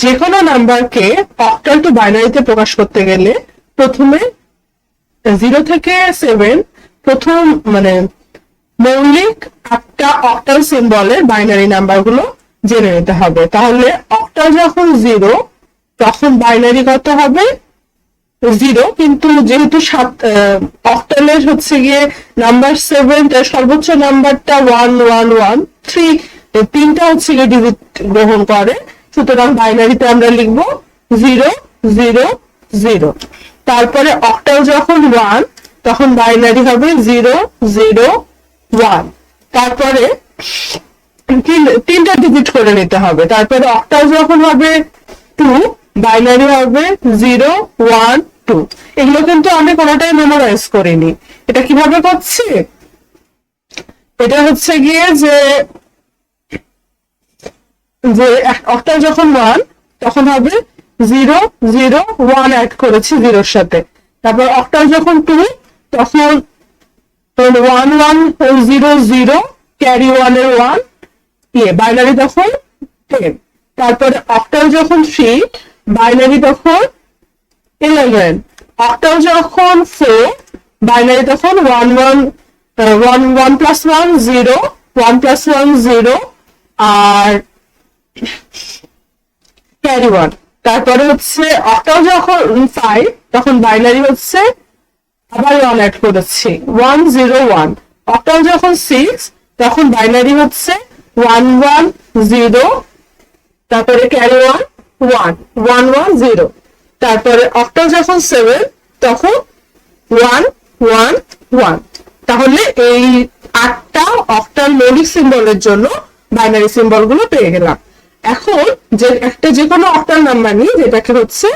যে কোনো নাম্বারকে octal two বাইনারিতে প্রকাশ করতে গেলে প্রথমে 0 থেকে 7 প্রথম মানে মৌলিক 8টা অক্টাল সিম্বলের বাইনারি নাম্বারগুলো জেনে নিতে হবে। তাহলে অক্টাল যখন 0 তখন বাইনারি কত হবে 0, কিন্তু যেহেতু অক্টালের হচ্ছে গিয়ে নাম্বার 7 তার সর্বোচ্চ নাম্বারটা 1113, তিনটা হচ্ছে গিয়ে ডিজিট গ্রহণ করে, সুতরাং বাইনারিতে আমরা লিখবো 000। তারপরে অক্টাল যখন 1 তখন বাইনারি হবে 001। তারপরে তিনটা ডিজিট করে নিতে হবে। তারপরে অক্টাল যখন হবে 2 বাইনারি হবে 012। এগুলো কিন্তু আমি কোনোটাই মেমোরাইজ করিনি। এটা কিভাবে করছি, এটা হচ্ছে গিয়ে যে অক্টাল যখন 1 তখন হবে 001 অ্যাড করেছি 0-র সাথে। তারপর অক্টাল যখন 2 তখন 1100 ক্যারি 1 এর 1 বাইনারি তখন 10। তারপরে অক্টাল যখন 3 বাইনারি তখন 11। অক্টাল যখন 4 বাইনারি তখন 1 + 1 0, 1 + 1 0 আর ক্যারি 1। তারপরে হচ্ছে অক্টাল যখন 5 তখন বাইনারি হচ্ছে আবার 1 অ্যাড করেছি 101। অক্টাল যখন 6 তখন বাইনারি হচ্ছে 110, তারপরে ক্যারি 110। তারপরে অক্টাল যখন 7 তখন 111। তাহলে এই 8টা অক্টাল মৌলিক সিম্বলের জন্য বাইনারি সিম্বল গুলো পেয়ে গেলাম। এখন যে কোনো অক্টাল নাম্বার নিয়ে যেটাকে হচ্ছে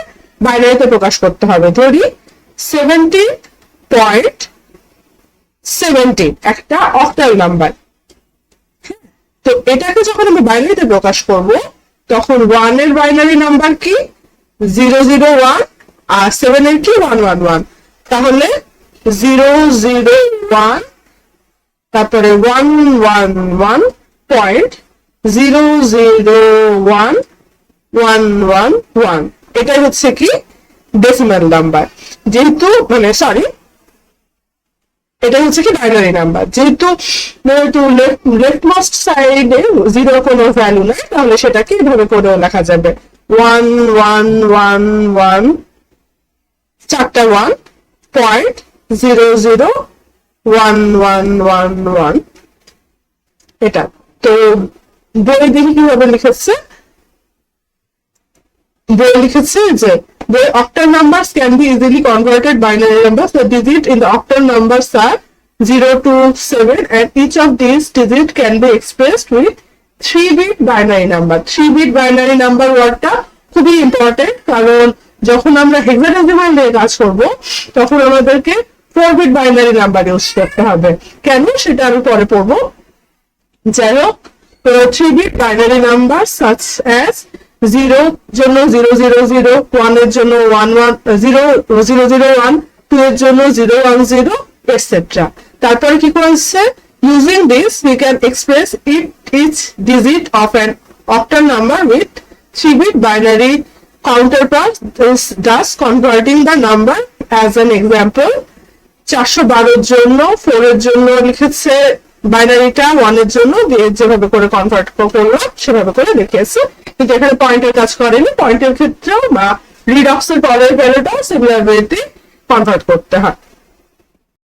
বাইনারিতে প্রকাশ করতে হবে। ধরি 70.17 একটা অক্টাল নাম্বার। তো এটাকে যখন আমি বাইনারিতে প্রকাশ করব তখন 1 এর বাইনারি নাম্বার কি 001 আর 7 এর কি 111। তাহলে 001 তারপরে 111.00111, এটাই হচ্ছে কি ডেসিমাল নাম্বার। যেহেতু এটা হচ্ছে কি বাইনারি নাম্বার, যেহেতু লেফটমোস্ট সাইডে 0 কোনো ভ্যালু নেই, তাহলে সেটাকে এভাবে করেও লেখা যাবে 1111 চারটা 1.00111। এটা তো বই দেখি কিভাবে লিখেছে। বই লিখেছে যে the octal numbers can be easily converted binary numbers. The digits in the octal numbers are 0 to 7 and each of these digits can be expressed with 3-bit binary number. 3-bit binary number ওয়ার্ডটা খুবই important, কারণ যখন আমরা hexadecimal নিয়ে কাজ করব তখন আমাদেরকে 4-bit binary নাম্বার ইউজ করতে হবে। কেন সেটা আমি পরে পড়বো। যাই হোক, 3-bit binary number such as 0 জন্য 000, 1 এর জন্য 001, 2 এর জন্য 010 এটসেট্রা। তারপরে কি করেছে, using this we can express each digit of an octal number with 3-bit binary counterpart, thus converting the number. As an example, 412 এর জন্য 4 এর জন্য লিখেছে বাইনারিটা 1 এর জন্য দিয়ে যেভাবে করে কনভার্ট করলো সেভাবে করে দেখিয়েছে, কিন্তু এখানে পয়েন্টের কাজ করেনি। পয়েন্টের ক্ষেত্রেও বা রিডক্সের পরের ভ্যালুটাও সিমিলার ওয়েতে কনভার্ট করতে হয়।